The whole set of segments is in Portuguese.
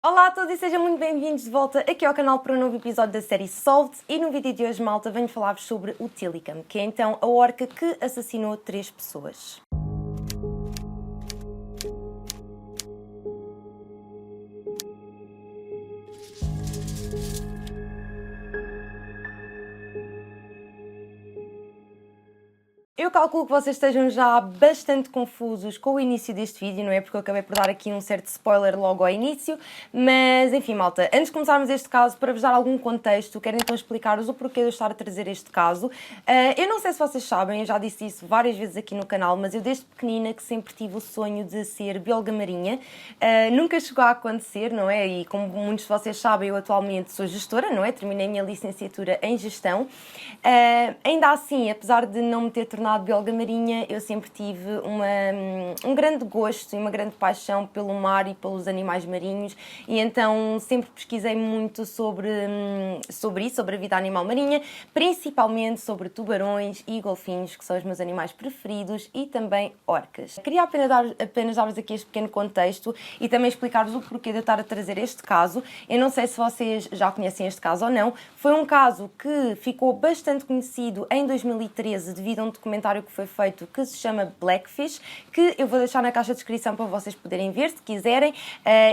Olá a todos e sejam muito bem-vindos de volta aqui ao canal para um novo episódio da série Solved. E no vídeo de hoje, malta, venho falar-vos sobre o Tilikum, que é então a orca que assassinou 3 pessoas. Eu calculo que vocês estejam já bastante confusos com o início deste vídeo, não é? Porque eu acabei por dar aqui um certo spoiler logo ao início, mas enfim, malta, antes de começarmos este caso, para vos dar algum contexto, quero então explicar-vos o porquê de eu estar a trazer este caso. Eu não sei se vocês sabem, eu já disse isso várias vezes aqui no canal, mas eu desde pequenina que sempre tive o sonho de ser bióloga marinha. Nunca chegou a acontecer, não é? E como muitos de vocês sabem, eu atualmente sou gestora, não é? Terminei a minha licenciatura em gestão. Ainda assim, apesar de não me ter tornado bióloga marinha, eu sempre tive um grande gosto e uma grande paixão pelo mar e pelos animais marinhos, e então sempre pesquisei muito sobre isso, sobre a vida animal marinha, principalmente sobre tubarões e golfinhos, que são os meus animais preferidos, e também orcas. Queria apenas dar-vos aqui este pequeno contexto e também explicar-vos o porquê de eu estar a trazer este caso. Eu não sei se vocês já conhecem este caso ou não. Foi um caso que ficou bastante conhecido em 2013 devido a um documentário que foi feito que se chama Blackfish, que eu vou deixar na caixa de descrição para vocês poderem ver se quiserem.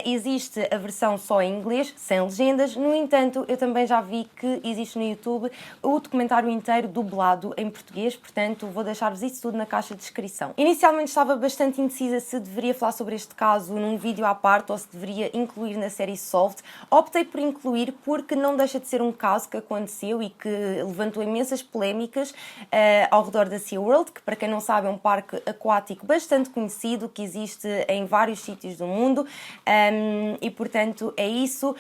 Existe a versão só em inglês, sem legendas. No entanto, eu também já vi que existe no YouTube o documentário inteiro dublado em português, portanto vou deixar-vos isso tudo na caixa de descrição. Inicialmente estava bastante indecisa se deveria falar sobre este caso num vídeo à parte ou se deveria incluir na série Solved. Optei por incluir porque não deixa de ser um caso que aconteceu e que levantou imensas polémicas ao redor da SeaWorld, que, para quem não sabe, é um parque aquático bastante conhecido, que existe em vários sítios do mundo, e portanto é isso.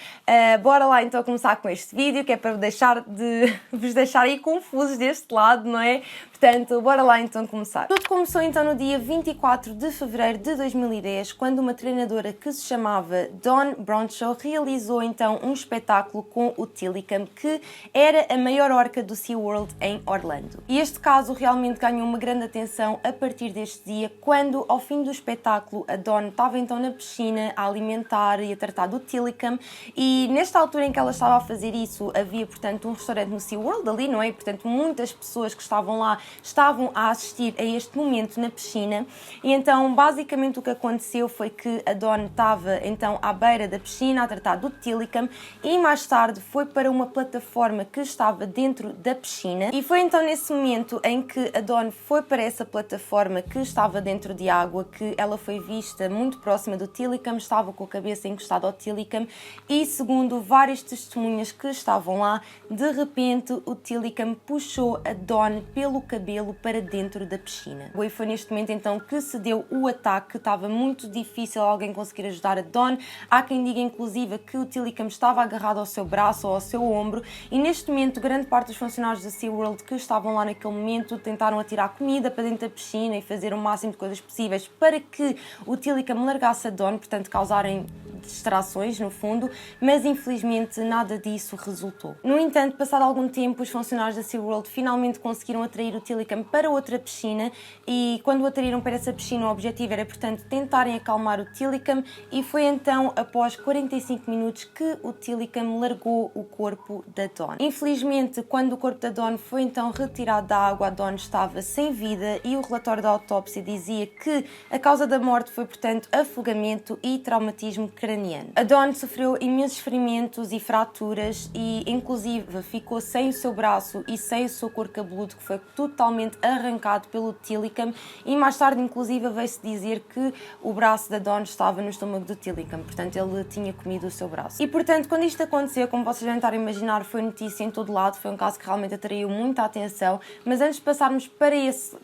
Bora lá então começar com este vídeo, que é para vos deixar aí confusos deste lado, não é? Portanto, bora lá então começar. Tudo começou então no dia 24 de fevereiro de 2010, quando uma treinadora que se chamava Dawn Bronshaw realizou então um espetáculo com o Tilikum, que era a maior orca do SeaWorld em Orlando. E este caso realmente ganhou uma grande atenção a partir deste dia, quando ao fim do espetáculo a Dawn estava então na piscina a alimentar e a tratar do Tilikum, e nesta altura em que ela estava a fazer isso havia portanto um restaurante no SeaWorld ali, não é? E, portanto muitas pessoas que estavam lá estavam a assistir a este momento na piscina, e então basicamente o que aconteceu foi que a Dawn estava então à beira da piscina a tratar do Tilikum e mais tarde foi para uma plataforma que estava dentro da piscina, e foi então nesse momento em que a Dawn foi para essa plataforma que estava dentro de água que ela foi vista muito próxima do Tilikum, estava com a cabeça encostada ao Tilikum, e segundo várias testemunhas que estavam lá, de repente o Tilikum puxou a Dawn pelo cabelo para dentro da piscina. E foi neste momento então que se deu o ataque. Estava muito difícil alguém conseguir ajudar a Dawn. Há quem diga inclusive que o Tilikum estava agarrado ao seu braço ou ao seu ombro, e neste momento grande parte dos funcionários da SeaWorld que estavam lá naquele momento tentaram atirar comida para dentro da piscina e fazer o máximo de coisas possíveis para que o Tilikum largasse a Dawn, portanto causarem distrações no fundo, mas infelizmente nada disso resultou. No entanto, passado algum tempo, os funcionários da SeaWorld finalmente conseguiram atrair o Tilikum para outra piscina, e quando o atraíram para essa piscina o objetivo era portanto tentarem acalmar o Tilikum, e foi então após 45 minutos que o Tilikum largou o corpo da Dawn. Infelizmente, quando o corpo da Dawn foi então retirado da água, a Dawn estava sem vida, e o relatório da autópsia dizia que a causa da morte foi portanto afogamento e traumatismo craniano. A Dawn sofreu imensos ferimentos e fraturas e inclusive ficou sem o seu braço e sem o seu couro cabeludo, que foi totalmente arrancado pelo Tilikum, e mais tarde inclusive veio-se dizer que o braço da Dawn estava no estômago do Tilikum, portanto ele tinha comido o seu braço. E portanto quando isto aconteceu, como vocês devem estar a imaginar, foi notícia em todo lado, foi um caso que realmente atraiu muita atenção. Mas antes de passarmos para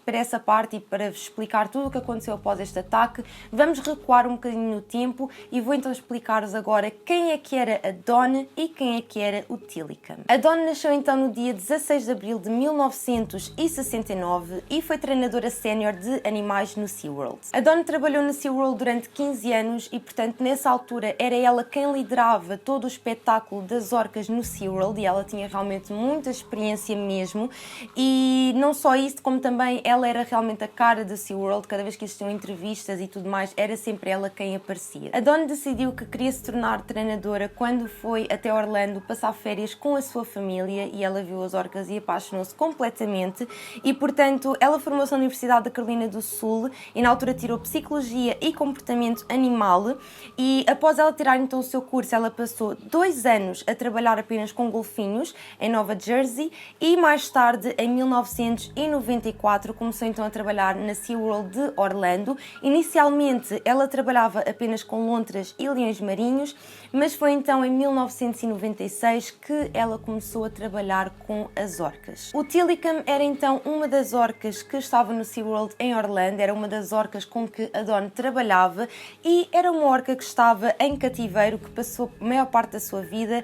essa parte e para vos explicar tudo o que aconteceu após este ataque, vamos recuar um bocadinho no tempo e vou então explicar-vos agora quem é que era a Dawn e quem é que era o Tilikum. A Dawn nasceu então no dia 16 de abril de 1969 e foi treinadora sénior de animais no SeaWorld. A Dawn trabalhou no SeaWorld durante 15 anos e, portanto, nessa altura era ela quem liderava todo o espetáculo das orcas no SeaWorld, e ela tinha realmente muita experiência mesmo. E não só isso, como também ela era realmente a cara do SeaWorld. Cada vez que existiam entrevistas e tudo mais, era sempre ela quem aparecia. A Dawn decidiu decidiu que queria se tornar treinadora quando foi até Orlando passar férias com a sua família e ela viu as orcas e apaixonou-se completamente e, portanto, ela formou-se na Universidade da Carolina do Sul e na altura tirou Psicologia e Comportamento Animal e após ela tirar então o seu curso, ela passou 2 anos a trabalhar apenas com golfinhos em Nova Jersey e mais tarde, em 1994, começou então a trabalhar na SeaWorld de Orlando. Inicialmente, ela trabalhava apenas com lontras e leões marinhos, mas foi então em 1996 que ela começou a trabalhar com as orcas. O Tilikum era então uma das orcas que estava no SeaWorld em Orlando, era uma das orcas com que a Dawn trabalhava e era uma orca que estava em cativeiro, que passou a maior parte da sua vida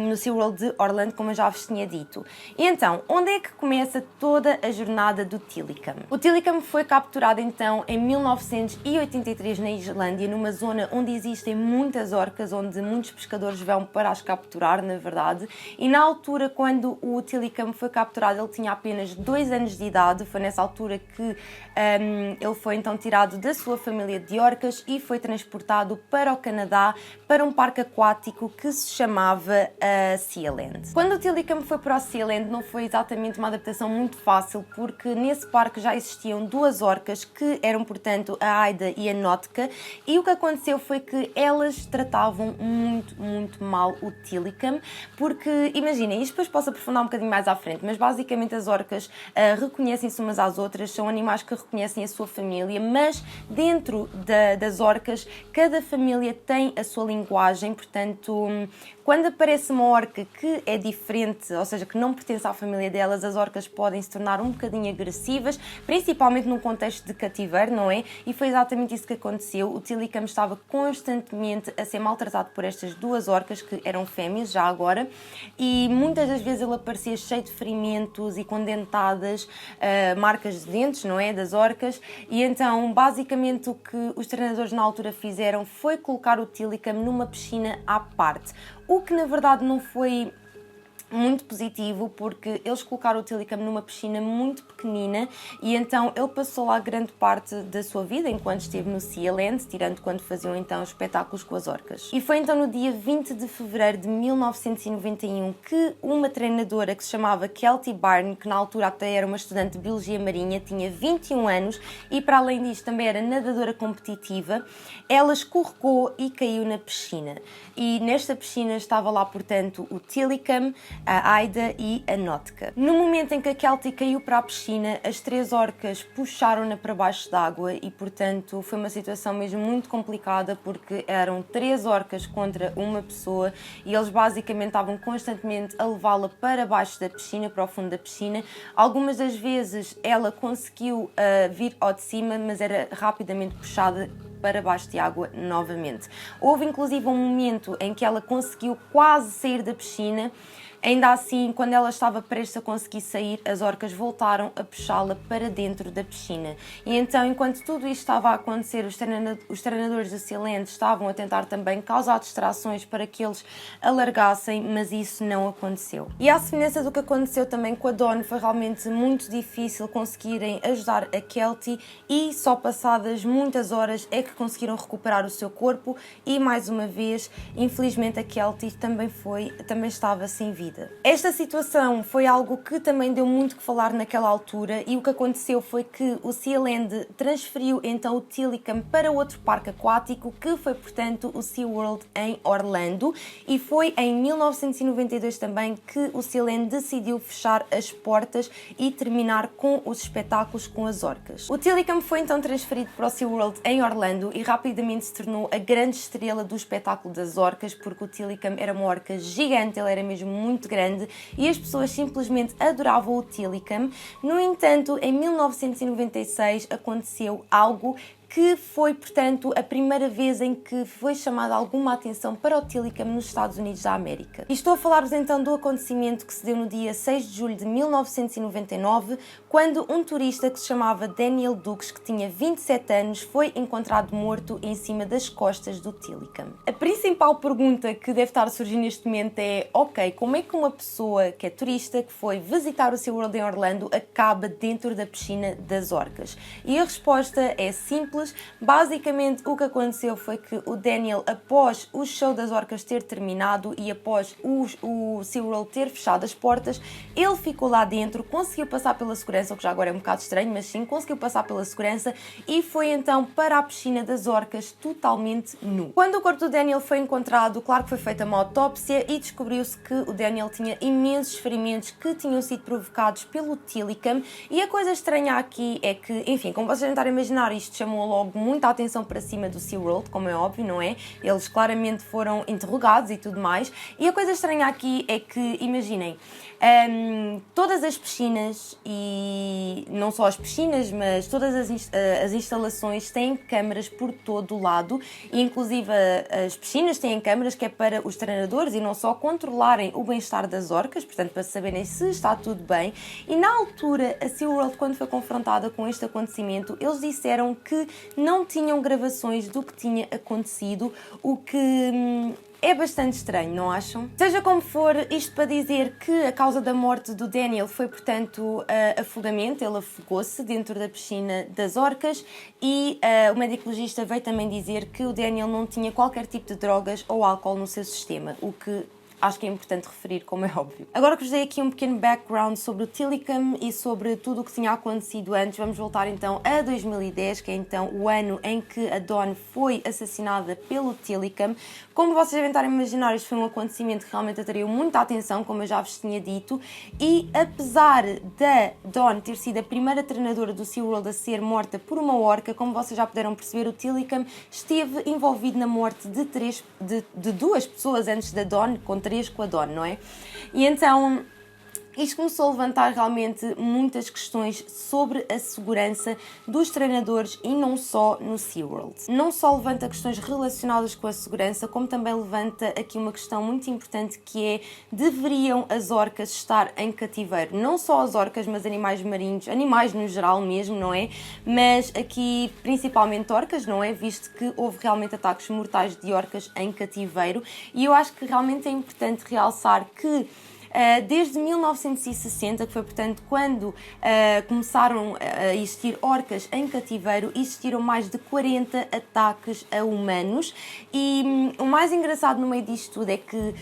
no SeaWorld de Orlando, como eu já vos tinha dito. E então, onde é que começa toda a jornada do Tilikum? O Tilikum foi capturado então em 1983 na Islândia, numa zona onde existem muitas orcas, onde muitos pescadores vão para as capturar, na verdade, e na altura quando o Tilikum foi capturado ele tinha apenas 2 anos de idade, foi nessa altura que ele foi então tirado da sua família de orcas e foi transportado para o Canadá, para um parque aquático que se chamava Sealand. Quando o Tilikum foi para o Sealand não foi exatamente uma adaptação muito fácil, porque nesse parque já existiam 2 orcas que eram, portanto, a Aida e a Notka, e o que aconteceu foi que elas tratavam muito mal o Tilikum, porque, imaginem, isto depois posso aprofundar um bocadinho mais à frente, mas basicamente as orcas reconhecem-se umas às outras, são animais que reconhecem a sua família, mas dentro das orcas, cada família tem a sua linguagem, portanto, quando aparece uma orca que é diferente, ou seja, que não pertence à família delas, as orcas podem se tornar um bocadinho agressivas, principalmente num contexto de cativeiro, não é? E foi exatamente isso que aconteceu. O Tilikum estava constantemente a ser maltratado por estas 2 orcas, que eram fêmeas já agora, e muitas das vezes ele aparecia cheio de ferimentos e com dentadas, marcas de dentes, não é? Das orcas, e então basicamente o que os treinadores na altura fizeram foi colocar o Tilikum numa piscina à parte. O que na verdade não foi muito positivo, porque eles colocaram o Tilikum numa piscina muito pequenina e então ele passou lá grande parte da sua vida enquanto esteve no Sealand, tirando quando faziam então espetáculos com as orcas. E foi então no dia 20 de fevereiro de 1991 que uma treinadora que se chamava Kelty Byrne, que na altura até era uma estudante de Biologia Marinha, tinha 21 anos e para além disso também era nadadora competitiva, ela escorregou e caiu na piscina. E nesta piscina estava lá, portanto, o Tilikum, a Aida e a Notka. No momento em que a Kelty caiu para a piscina, as 3 orcas puxaram-na para baixo d'água e, portanto, foi uma situação mesmo muito complicada, porque eram 3 orcas contra uma pessoa e eles basicamente estavam constantemente a levá-la para baixo da piscina, para o fundo da piscina. Algumas das vezes ela conseguiu vir ao de cima, mas era rapidamente puxada para baixo de água novamente. Houve inclusive um momento em que ela conseguiu quase sair da piscina. Ainda assim, quando ela estava prestes a conseguir sair, as orcas voltaram a puxá-la para dentro da piscina. E então, enquanto tudo isto estava a acontecer, os treinadores do Sealand estavam a tentar também causar distrações para que eles alargassem, mas isso não aconteceu. E à semelhança do que aconteceu também com a Dawn, foi realmente muito difícil conseguirem ajudar a Kelty e só passadas muitas horas é que conseguiram recuperar o seu corpo e, mais uma vez, infelizmente a Kelty também estava sem vida. Esta situação foi algo que também deu muito que falar naquela altura e o que aconteceu foi que o Sealand transferiu então o Tilikum para outro parque aquático, que foi, portanto, o SeaWorld em Orlando, e foi em 1992 também que o Sealand decidiu fechar as portas e terminar com os espetáculos com as orcas. O Tilikum foi então transferido para o SeaWorld em Orlando e rapidamente se tornou a grande estrela do espetáculo das orcas, porque o Tilikum era uma orca gigante, ele era mesmo muito grande e as pessoas simplesmente adoravam o Tilikum. No entanto, em 1996 aconteceu algo que foi, portanto, a primeira vez em que foi chamada alguma atenção para o Tilikum nos Estados Unidos da América. E estou a falar-vos então do acontecimento que se deu no dia 6 de julho de 1999, quando um turista que se chamava Daniel Dukes, que tinha 27 anos, foi encontrado morto em cima das costas do Tilikum. A principal pergunta que deve estar a surgir neste momento é: ok, como é que uma pessoa que é turista, que foi visitar o SeaWorld em Orlando, acaba dentro da piscina das orcas? E a resposta é simples simples. Basicamente o que aconteceu foi que o Daniel, após o show das orcas ter terminado e após o SeaWorld ter fechado as portas, ele ficou lá dentro, conseguiu passar pela segurança, o que já agora é um bocado estranho, mas sim, conseguiu passar pela segurança e foi então para a piscina das orcas totalmente nu. Quando o corpo do Daniel foi encontrado, claro que foi feita uma autópsia e descobriu-se que o Daniel tinha imensos ferimentos que tinham sido provocados pelo Tilikum, e a coisa estranha aqui é que, enfim, como vocês tentarem imaginar, isto chamou logo muita atenção para cima do SeaWorld, como é óbvio, não é? Eles claramente foram interrogados e tudo mais, e a coisa estranha aqui é que, imaginem, todas as piscinas, e não só as piscinas, mas todas as instalações têm câmaras por todo o lado, e inclusive as piscinas têm câmaras que é para os treinadores e não só controlarem o bem-estar das orcas, portanto para saberem se está tudo bem. E na altura a SeaWorld, quando foi confrontada com este acontecimento, eles disseram que não tinham gravações do que tinha acontecido, o que é bastante estranho, não acham? Seja como for, isto para dizer que a causa da morte do Daniel foi, portanto, afogamento. Ele afogou-se dentro da piscina das orcas e o médico legista veio também dizer que o Daniel não tinha qualquer tipo de drogas ou álcool no seu sistema, o que acho que é importante referir, como é óbvio. Agora que vos dei aqui um pequeno background sobre o Tilikum e sobre tudo o que tinha acontecido antes, vamos voltar então a 2010, que é então o ano em que a Dawn foi assassinada pelo Tilikum. Como vocês devem estar a imaginar, isto foi um acontecimento que realmente atraiu muita atenção, como eu já vos tinha dito, e apesar da Dawn ter sido a primeira treinadora do SeaWorld a ser morta por uma orca, como vocês já puderam perceber, o Tilikum esteve envolvido na morte de duas pessoas antes da Dawn, com a Dawn, não é? E então isto começou a levantar realmente muitas questões sobre a segurança dos treinadores e não só no SeaWorld. Não só levanta questões relacionadas com a segurança, como também levanta aqui uma questão muito importante, que é: deveriam as orcas estar em cativeiro? Não só as orcas, mas animais marinhos, animais no geral mesmo, não é? Mas aqui principalmente orcas, não é? Visto que houve realmente ataques mortais de orcas em cativeiro, e eu acho que realmente é importante realçar que desde 1960, que foi portanto quando começaram a existir orcas em cativeiro, existiram mais de 40 ataques a humanos. E o mais engraçado no meio disto tudo é que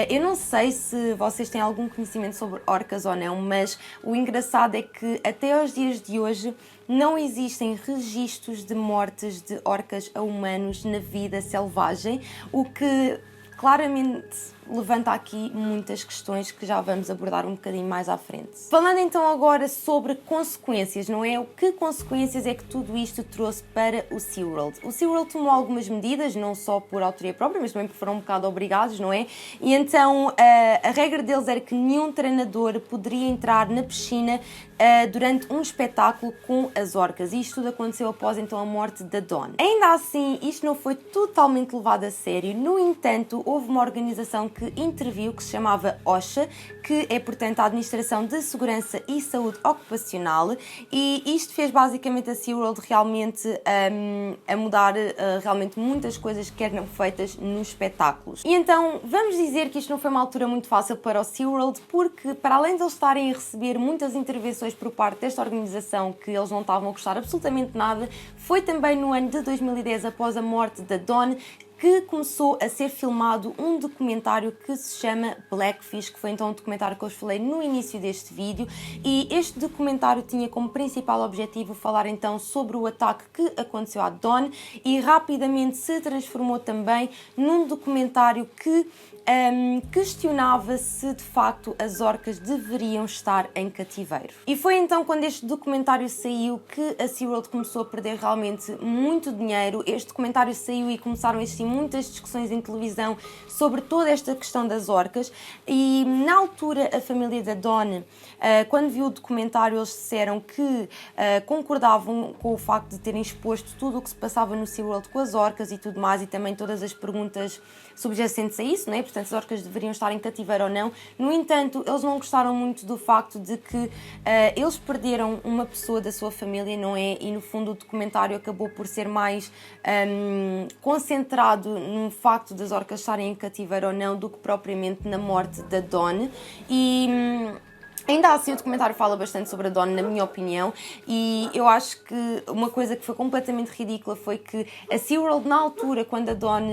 eu não sei se vocês têm algum conhecimento sobre orcas ou não, mas o engraçado é que até aos dias de hoje não existem registros de mortes de orcas a humanos na vida selvagem, o que claramente levanta aqui muitas questões que já vamos abordar um bocadinho mais à frente. Falando então agora sobre consequências, não é? O que consequências é que tudo isto trouxe para o SeaWorld? O SeaWorld tomou algumas medidas, não só por autoria própria, mas também porque foram um bocado obrigados, não é? E então a regra deles era que nenhum treinador poderia entrar na piscina durante um espetáculo com as orcas. E isto tudo aconteceu após então a morte da Dawn. Ainda assim, isto não foi totalmente levado a sério. No entanto, houve uma organização que interviu, que se chamava OSHA, que é, portanto, a Administração de Segurança e Saúde Ocupacional, e isto fez basicamente a SeaWorld realmente a mudar realmente muitas coisas que eram feitas nos espetáculos. E então, vamos dizer que isto não foi uma altura muito fácil para o SeaWorld, porque para além de eles estarem a receber muitas intervenções por parte desta organização que eles não estavam a gostar absolutamente nada, foi também no ano de 2010, após a morte da Dawn, que começou a ser filmado um documentário que se chama Blackfish, que foi então um documentário que eu vos falei no início deste vídeo, e este documentário tinha como principal objetivo falar então sobre o ataque que aconteceu à Dawn, e rapidamente se transformou também num documentário que questionava se de facto as orcas deveriam estar em cativeiro. E foi então quando este documentário saiu que a SeaWorld começou a perder realmente muito dinheiro. Este documentário saiu e começaram a existir muitas discussões em televisão sobre toda esta questão das orcas, e na altura a família da Dawn, quando viu o documentário, eles disseram que concordavam com o facto de terem exposto tudo o que se passava no SeaWorld com as orcas e tudo mais, e também todas as perguntas subjacentes a isso, não é? Portanto, as orcas deveriam estar em cativeiro ou não. No entanto, eles não gostaram muito do facto de que eles perderam uma pessoa da sua família, não é? E no fundo o documentário acabou por ser mais concentrado no facto das orcas estarem em cativeiro ou não, do que propriamente na morte da Dawn. Ainda assim, o documentário fala bastante sobre a Dawn, na minha opinião, e eu acho que uma coisa que foi completamente ridícula foi que a SeaWorld, na altura, quando a Dawn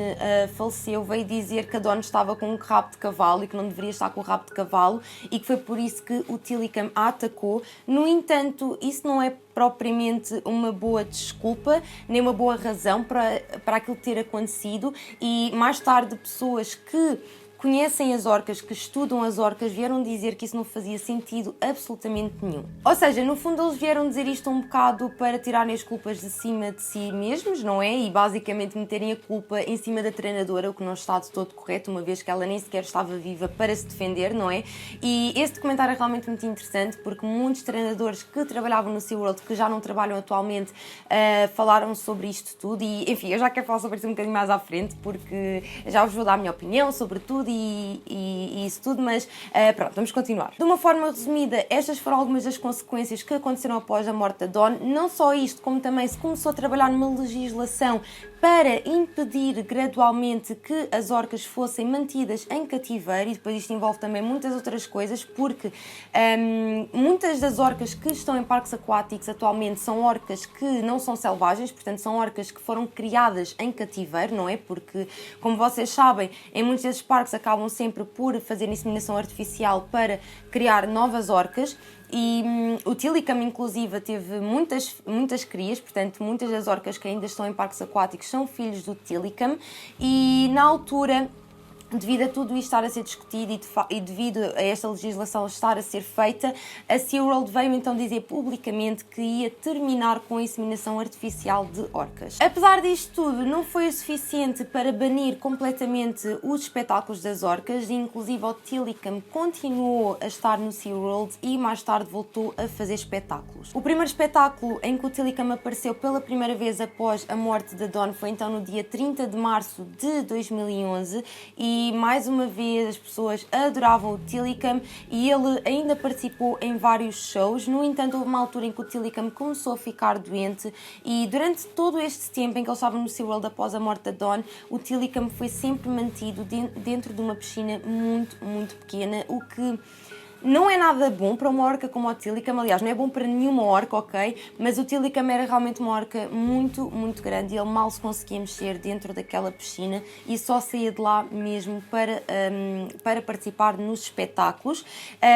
faleceu, veio dizer que a Dawn estava com um rabo de cavalo e que não deveria estar com o rabo de cavalo e que foi por isso que o Tilikum a atacou. No entanto, isso não é propriamente uma boa desculpa, nem uma boa razão para aquilo ter acontecido, e mais tarde pessoas que conhecem as orcas, que estudam as orcas, vieram dizer que isso não fazia sentido absolutamente nenhum. Ou seja, no fundo eles vieram dizer isto um bocado para tirarem as culpas de cima de si mesmos, não é? E basicamente meterem a culpa em cima da treinadora, o que não está de todo correto, uma vez que ela nem sequer estava viva para se defender, não é? E este documentário é realmente muito interessante porque muitos treinadores que trabalhavam no SeaWorld, que já não trabalham atualmente, falaram sobre isto tudo e, enfim, eu já quero falar sobre isso um bocadinho mais à frente porque já vos vou dar a minha opinião sobre tudo e isso tudo, mas pronto, vamos continuar. De uma forma resumida, estas foram algumas das consequências que aconteceram após a morte da Dawn. Não só isto, como também se começou a trabalhar numa legislação para impedir gradualmente que as orcas fossem mantidas em cativeiro, e depois isto envolve também muitas outras coisas, porque muitas das orcas que estão em parques aquáticos atualmente são orcas que não são selvagens, portanto são orcas que foram criadas em cativeiro, não é? Porque, como vocês sabem, em muitos desses parques acabam sempre por fazer inseminação artificial para criar novas orcas. E o Tilikum, inclusive, teve muitas crias, portanto, muitas das orcas que ainda estão em parques aquáticos são filhos do Tilikum, e na altura, devido a tudo isto estar a ser discutido e devido a esta legislação estar a ser feita, a SeaWorld veio então dizer publicamente que ia terminar com a inseminação artificial de orcas. Apesar disto tudo, não foi o suficiente para banir completamente os espetáculos das orcas, e inclusive o Tilikum continuou a estar no SeaWorld e mais tarde voltou a fazer espetáculos. O primeiro espetáculo em que o Tilikum apareceu pela primeira vez após a morte da Dawn foi então no dia 30 de março de 2011 e mais uma vez as pessoas adoravam o Tilikum e ele ainda participou em vários shows. No entanto, houve uma altura em que o Tilikum começou a ficar doente e durante todo este tempo em que ele estava no SeaWorld após a morte da Dawn, o Tilikum foi sempre mantido dentro de uma piscina muito pequena, o que não é nada bom para uma orca como o Tilikum. Aliás, não é bom para nenhuma orca, ok? Mas o Tilikum era realmente uma orca muito grande e ele mal se conseguia mexer dentro daquela piscina e só saía de lá mesmo para participar nos espetáculos.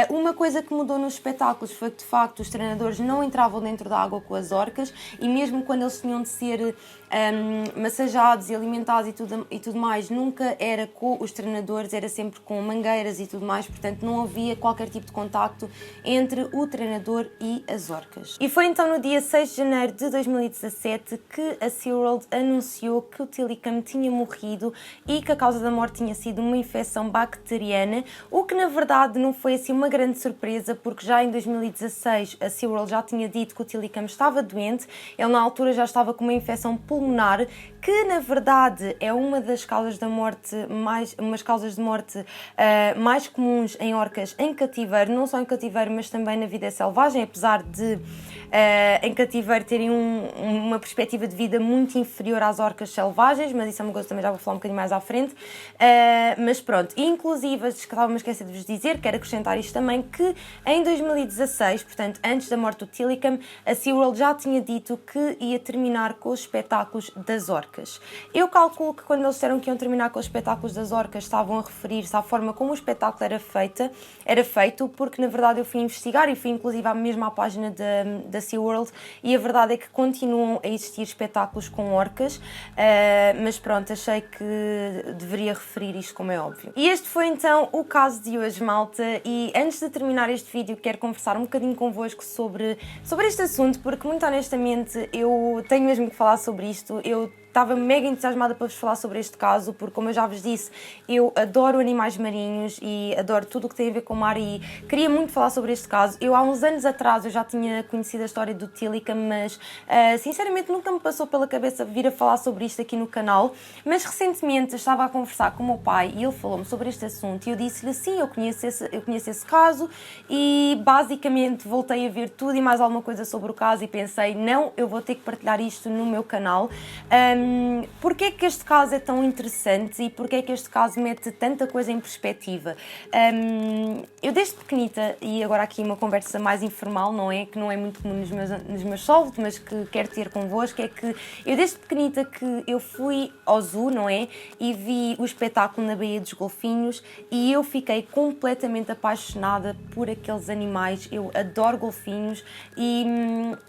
Uma coisa que mudou nos espetáculos foi que, de facto, os treinadores não entravam dentro da água com as orcas e mesmo quando eles tinham de ser massajados e alimentados e tudo mais, nunca era com os treinadores, era sempre com mangueiras e tudo mais, portanto não havia qualquer tipo de contacto entre o treinador e as orcas. E foi então no dia 6 de janeiro de 2017 que a SeaWorld anunciou que o Tilikum tinha morrido e que a causa da morte tinha sido uma infecção bacteriana, o que na verdade não foi assim uma grande surpresa, porque já em 2016 a SeaWorld já tinha dito que o Tilikum estava doente. Ele na altura já estava com uma infecção pulmonar, que na verdade é uma das causas da morte mais comuns em orcas em cativeiro, não só em cativeiro mas também na vida selvagem, apesar de em cativeiro terem uma perspectiva de vida muito inferior às orcas selvagens, mas isso é uma coisa que também já vou falar um bocadinho mais à frente. Mas pronto, inclusive estava-me a esquecer de vos dizer, quero acrescentar isto também, que em 2016, portanto antes da morte do Tilikum, a SeaWorld já tinha dito que ia terminar com os espetáculos das orcas. Eu calculo que quando eles disseram que iam terminar com os espetáculos das orcas estavam a referir-se à forma como o espetáculo era feito, porque na verdade eu fui investigar e fui inclusive mesmo à página da SeaWorld e a verdade é que continuam a existir espetáculos com orcas, mas pronto, achei que deveria referir isto como é óbvio. E este foi então o caso de hoje, malta, e antes de terminar este vídeo quero conversar um bocadinho convosco sobre este assunto, porque muito honestamente eu tenho mesmo que falar sobre isto. Eu estava mega entusiasmada para vos falar sobre este caso, porque como eu já vos disse, eu adoro animais marinhos e adoro tudo o que tem a ver com o mar e queria muito falar sobre este caso. Eu há uns anos atrás eu já tinha conhecido a história do Tilikum, mas sinceramente nunca me passou pela cabeça vir a falar sobre isto aqui no canal, mas recentemente estava a conversar com o meu pai e ele falou-me sobre este assunto e eu disse-lhe sim, eu conheço esse caso e basicamente voltei a ver tudo e mais alguma coisa sobre o caso e pensei, não, eu vou ter que partilhar isto no meu canal. Porquê é que este caso é tão interessante e porquê é que este caso mete tanta coisa em perspectiva? Eu desde pequenita, e agora aqui uma conversa mais informal, não é? Que não é muito comum nos meus solos, mas que quero ter convosco, é que eu desde pequenita que eu fui ao zoo, não é? E vi o espetáculo na Baía dos Golfinhos e eu fiquei completamente apaixonada por aqueles animais. Eu adoro golfinhos e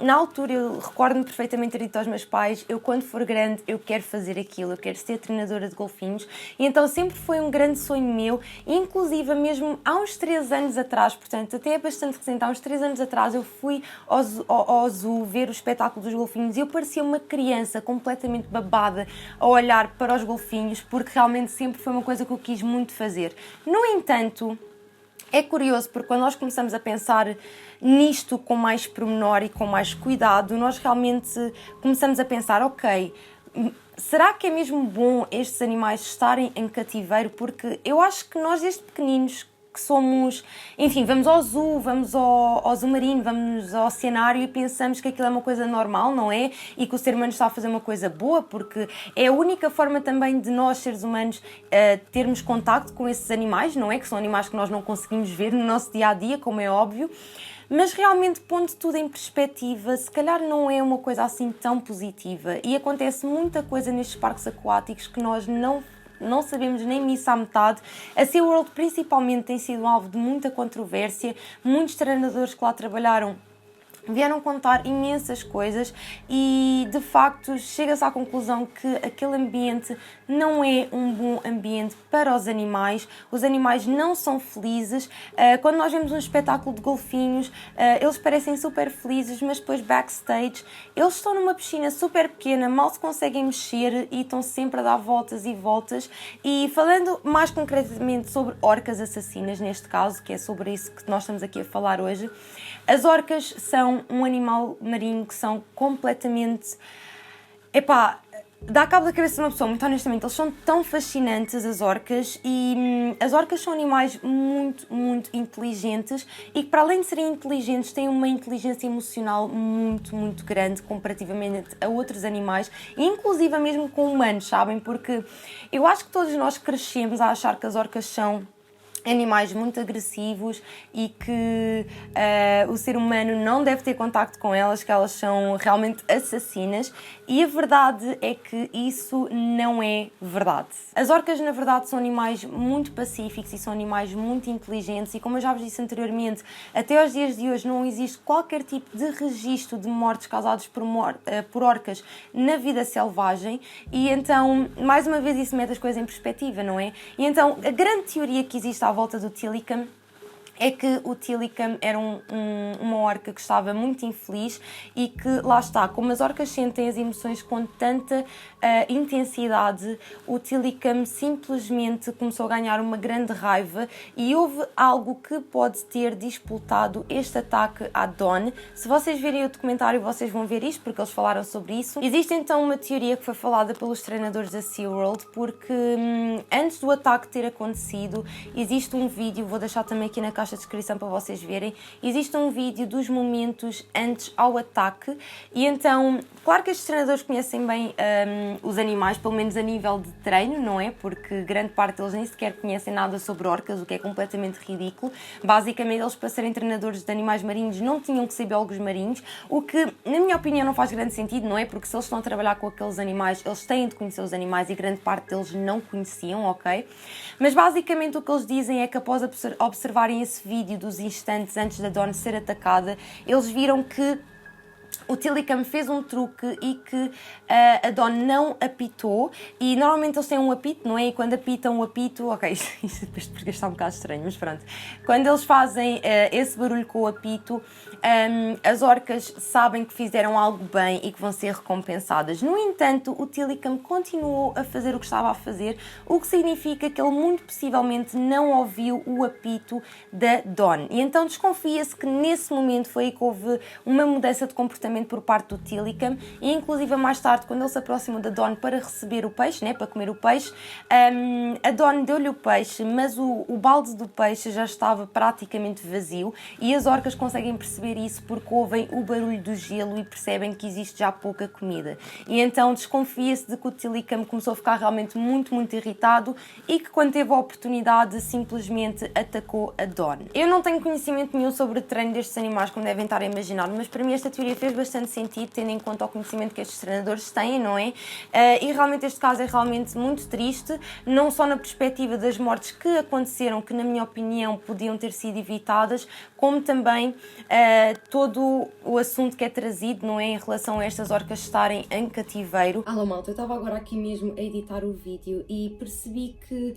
na altura eu recordo-me perfeitamente ter dito aos meus pais: eu quando for grande eu quero fazer aquilo, eu quero ser treinadora de golfinhos, e então sempre foi um grande sonho meu, inclusive mesmo há uns 3 anos atrás, portanto até é bastante recente, há uns 3 anos atrás eu fui ao zoo ver o espetáculo dos golfinhos e eu parecia uma criança completamente babada a olhar para os golfinhos, porque realmente sempre foi uma coisa que eu quis muito fazer. No entanto, é curioso porque quando nós começamos a pensar nisto com mais pormenor e com mais cuidado, nós realmente começamos a pensar: ok, será que é mesmo bom estes animais estarem em cativeiro? Porque eu acho que nós desde pequeninos que somos, enfim, vamos ao zoo, vamos ao zoo marino, vamos ao oceanário e pensamos que aquilo é uma coisa normal, não é? E que o ser humano está a fazer uma coisa boa, porque é a única forma também de nós, seres humanos, termos contacto com esses animais, não é? Que são animais que nós não conseguimos ver no nosso dia-a-dia, como é óbvio. Mas realmente, pondo tudo em perspectiva, se calhar não é uma coisa assim tão positiva. E acontece muita coisa nestes parques aquáticos que nós não sabemos nem isso à metade. A SeaWorld principalmente tem sido alvo de muita controvérsia. Muitos treinadores que lá trabalharam vieram contar imensas coisas e, de facto, chega-se à conclusão que aquele ambiente não é um bom ambiente para os animais não são felizes. Quando nós vemos um espetáculo de golfinhos, eles parecem super felizes, mas depois backstage eles estão numa piscina super pequena, mal se conseguem mexer e estão sempre a dar voltas e voltas. E falando mais concretamente sobre orcas assassinas, neste caso, que é sobre isso que nós estamos aqui a falar hoje, as orcas são um animal marinho que são completamente... dá cabo da cabeça de uma pessoa, muito honestamente. Eles são tão fascinantes, as orcas, e as orcas são animais muito, muito inteligentes e que, para além de serem inteligentes, têm uma inteligência emocional muito, muito grande comparativamente a outros animais, inclusive mesmo com humanos, sabem? Porque eu acho que todos nós crescemos a achar que as orcas são animais muito agressivos e que o ser humano não deve ter contacto com elas, que elas são realmente assassinas, e a verdade é que isso não é verdade. As orcas, na verdade, são animais muito pacíficos e são animais muito inteligentes e, como eu já vos disse anteriormente, até aos dias de hoje não existe qualquer tipo de registro de mortes causadas por orcas na vida selvagem, e então, mais uma vez, isso mete as coisas em perspectiva, não é? E então, a grande teoria que existe à volta do Tilikum é que o Tilikum era uma orca que estava muito infeliz e que, lá está, como as orcas sentem as emoções com tanta intensidade, o Tilikum simplesmente começou a ganhar uma grande raiva e houve algo que pode ter disputado este ataque à Dawn. Se vocês virem o documentário, vocês vão ver isto, porque eles falaram sobre isso. Existe então uma teoria que foi falada pelos treinadores da SeaWorld, porque antes do ataque ter acontecido, existe um vídeo, vou deixar também aqui na caixa de descrição para vocês verem, existe um vídeo dos momentos antes ao ataque, e então, claro que estes treinadores conhecem bem os animais, pelo menos a nível de treino, não é? Porque grande parte deles nem sequer conhecem nada sobre orcas, o que é completamente ridículo. Basicamente, eles, para serem treinadores de animais marinhos, não tinham que ser biólogos marinhos, o que, na minha opinião, não faz grande sentido, não é? Porque se eles estão a trabalhar com aqueles animais, eles têm de conhecer os animais e grande parte deles não conheciam, ok? Mas basicamente o que eles dizem é que, após observarem esse vídeo dos instantes antes da Dawn ser atacada, eles viram que o Tilikum fez um truque e que a Dawn não apitou, e normalmente eles têm um apito, não é? E quando apitam o apito, ok, isto depois de português está um bocado estranho, mas pronto. Quando eles fazem esse barulho com o apito, as orcas sabem que fizeram algo bem e que vão ser recompensadas. No entanto, o Tilikum continuou a fazer o que estava a fazer, o que significa que ele muito possivelmente não ouviu o apito da Dawn. E então desconfia-se que nesse momento foi aí que houve uma mudança de comportamento diretamente por parte do Tilikum, e inclusive mais tarde, quando ele se aproximou da Dawn para receber o peixe, né, para comer o peixe, a Dawn deu-lhe o peixe, mas o balde do peixe já estava praticamente vazio, e as orcas conseguem perceber isso porque ouvem o barulho do gelo e percebem que existe já pouca comida. E então desconfia-se de que o Tilikum começou a ficar realmente muito, muito irritado e que, quando teve a oportunidade, simplesmente atacou a Dawn. Eu não tenho conhecimento nenhum sobre o treino destes animais, como devem estar a imaginar, mas para mim esta teoria fez bastante sentido, tendo em conta o conhecimento que estes treinadores têm, não é? E realmente este caso é realmente muito triste, não só na perspectiva das mortes que aconteceram, que na minha opinião podiam ter sido evitadas, como também todo o assunto que é trazido, não é, em relação a estas orcas estarem em cativeiro. Alô malta, eu estava agora aqui mesmo a editar o vídeo e percebi que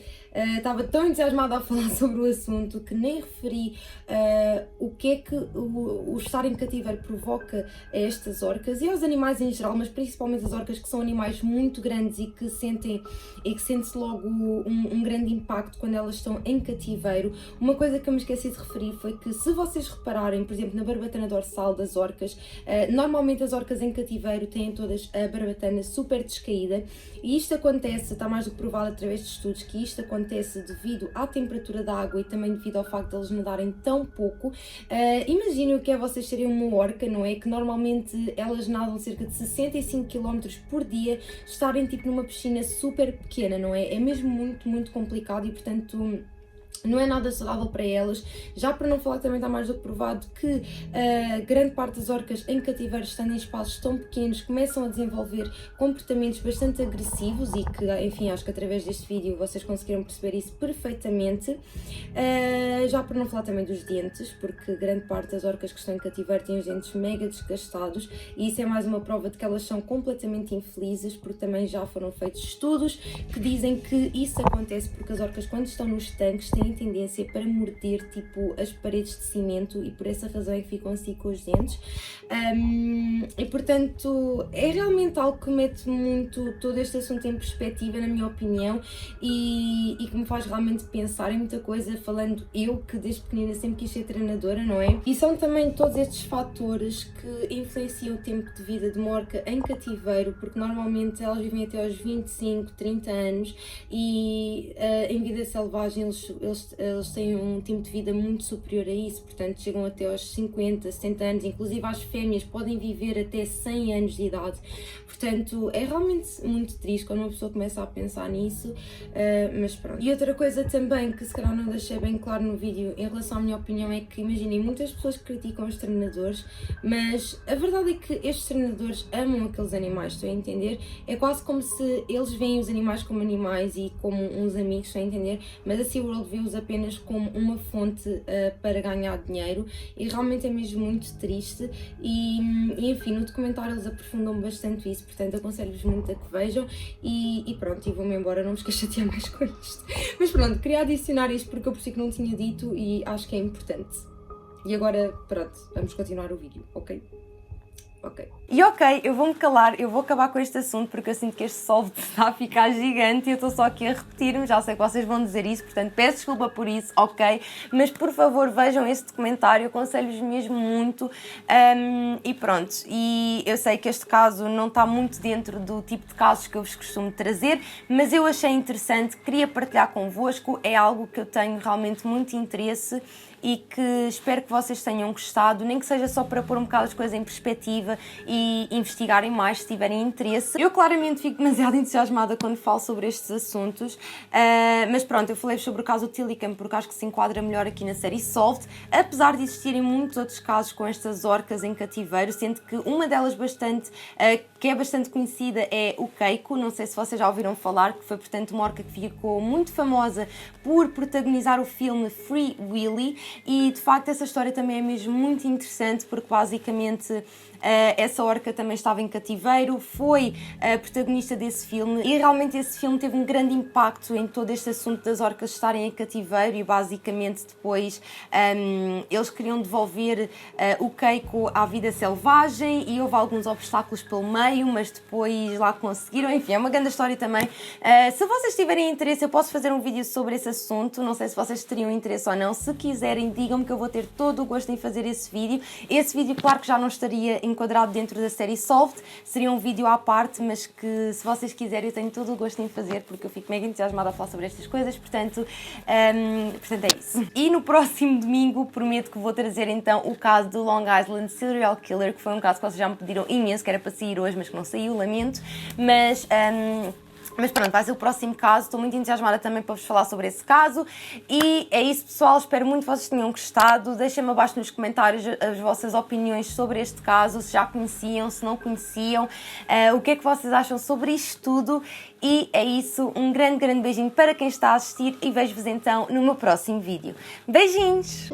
estava tão entusiasmada a falar sobre o assunto que nem referi o que é que o estar em cativeiro provoca a estas orcas e aos animais em geral, mas principalmente as orcas, que são animais muito grandes e que sente-se logo um grande impacto quando elas estão em cativeiro. Uma coisa que eu me esqueci de referir foi que, se vocês repararem, por exemplo, na barbatana dorsal das orcas, normalmente as orcas em cativeiro têm todas a barbatana super descaída, e isto acontece, está mais do que provado através de estudos, que isto acontece devido à temperatura da água e também devido ao facto de eles nadarem tão pouco. Imaginem o que é vocês serem uma orca, não é? Que normalmente elas nadam cerca de 65 km por dia, estarem tipo numa piscina super pequena, não é? É mesmo muito, muito complicado e, portanto, não é nada saudável para elas. Já para não falar que também está mais do que provado que grande parte das orcas em cativeiro, estando em espaços tão pequenos, começam a desenvolver comportamentos bastante agressivos e que, enfim, acho que através deste vídeo vocês conseguiram perceber isso perfeitamente. Já para não falar também dos dentes, porque grande parte das orcas que estão em cativeiro têm os dentes mega desgastados, e isso é mais uma prova de que elas são completamente infelizes, porque também já foram feitos estudos que dizem que isso acontece porque as orcas, quando estão nos tanques, têm tendência para morder tipo as paredes de cimento, e por essa razão é que ficam assim com os dentes. E portanto é realmente algo que mete muito todo este assunto em perspectiva, na minha opinião, e que me faz realmente pensar em muita coisa, falando eu que desde pequenina sempre quis ser treinadora, não é? E são também todos estes fatores que influenciam o tempo de vida de uma orca em cativeiro, porque normalmente elas vivem até aos 25, 30 anos, e em vida selvagem eles têm um tempo de vida muito superior a isso, portanto chegam até aos 50, 70 anos, inclusive as fêmeas podem viver até 100 anos de idade. Portanto, é realmente muito triste quando uma pessoa começa a pensar nisso, mas pronto. E outra coisa também que se calhar não deixei bem claro no vídeo em relação à minha opinião é que, imaginem, muitas pessoas criticam os treinadores, mas a verdade é que estes treinadores amam aqueles animais, estão a entender? É quase como se eles veem os animais como animais e como uns amigos, estão a entender? Mas a SeaWorld vê-os apenas como uma fonte para ganhar dinheiro, e realmente é mesmo muito triste. E enfim, no documentário eles aprofundam bastante isso, portanto aconselho-vos muito a que vejam, e pronto, e vou-me embora, não vos quero chatear mais com isto. Mas pronto, queria adicionar isto porque eu percebi que não tinha dito e acho que é importante. E agora, pronto, vamos continuar o vídeo, ok? Ok. E ok, eu vou-me calar, eu vou acabar com este assunto porque eu sinto que este solve está a ficar gigante e eu estou só aqui a repetir-me, já sei que vocês vão dizer isso, portanto peço desculpa por isso, ok? Mas por favor vejam este documentário, aconselho-vos mesmo muito, e pronto. E eu sei que este caso não está muito dentro do tipo de casos que eu vos costumo trazer, mas eu achei interessante, queria partilhar convosco, é algo que eu tenho realmente muito interesse e que espero que vocês tenham gostado, nem que seja só para pôr um bocado as coisas em perspectiva e investigarem mais se tiverem interesse. Eu claramente fico demasiado entusiasmada quando falo sobre estes assuntos, mas pronto, eu falei sobre o caso do Tilikum porque acho que se enquadra melhor aqui na série Solved, apesar de existirem muitos outros casos com estas orcas em cativeiro, sendo que uma delas que é bastante conhecida é o Keiko, não sei se vocês já ouviram falar, que foi portanto uma orca que ficou muito famosa por protagonizar o filme Free Willy, e de facto essa história também é mesmo muito interessante porque basicamente essa orca também estava em cativeiro, foi a protagonista desse filme, e realmente esse filme teve um grande impacto em todo este assunto das orcas estarem em cativeiro, e basicamente depois eles queriam devolver o Keiko à vida selvagem e houve alguns obstáculos pelo meio, mas depois lá conseguiram. Enfim, é uma grande história também. Se vocês tiverem interesse, eu posso fazer um vídeo sobre esse assunto, não sei se vocês teriam interesse ou não. Se quiserem, digam-me que eu vou ter todo o gosto em fazer esse vídeo. Esse vídeo, claro que já não estaria enquadrado enquadrado dentro da série Solved. Seria um vídeo à parte, mas que se vocês quiserem eu tenho todo o gosto em fazer, porque eu fico mega entusiasmada a falar sobre estas coisas, portanto é isso. E no próximo domingo prometo que vou trazer então o caso do Long Island Serial Killer, que foi um caso que vocês já me pediram imenso, que era para sair hoje, mas que não saiu, lamento, mas pronto, vai ser o próximo caso, estou muito entusiasmada também para vos falar sobre esse caso. E é isso, pessoal, espero muito que vocês tenham gostado. Deixem-me abaixo nos comentários as vossas opiniões sobre este caso, se já conheciam, se não conheciam, o que é que vocês acham sobre isto tudo. E é isso, um grande, grande beijinho para quem está a assistir e vejo-vos então no meu próximo vídeo. Beijinhos!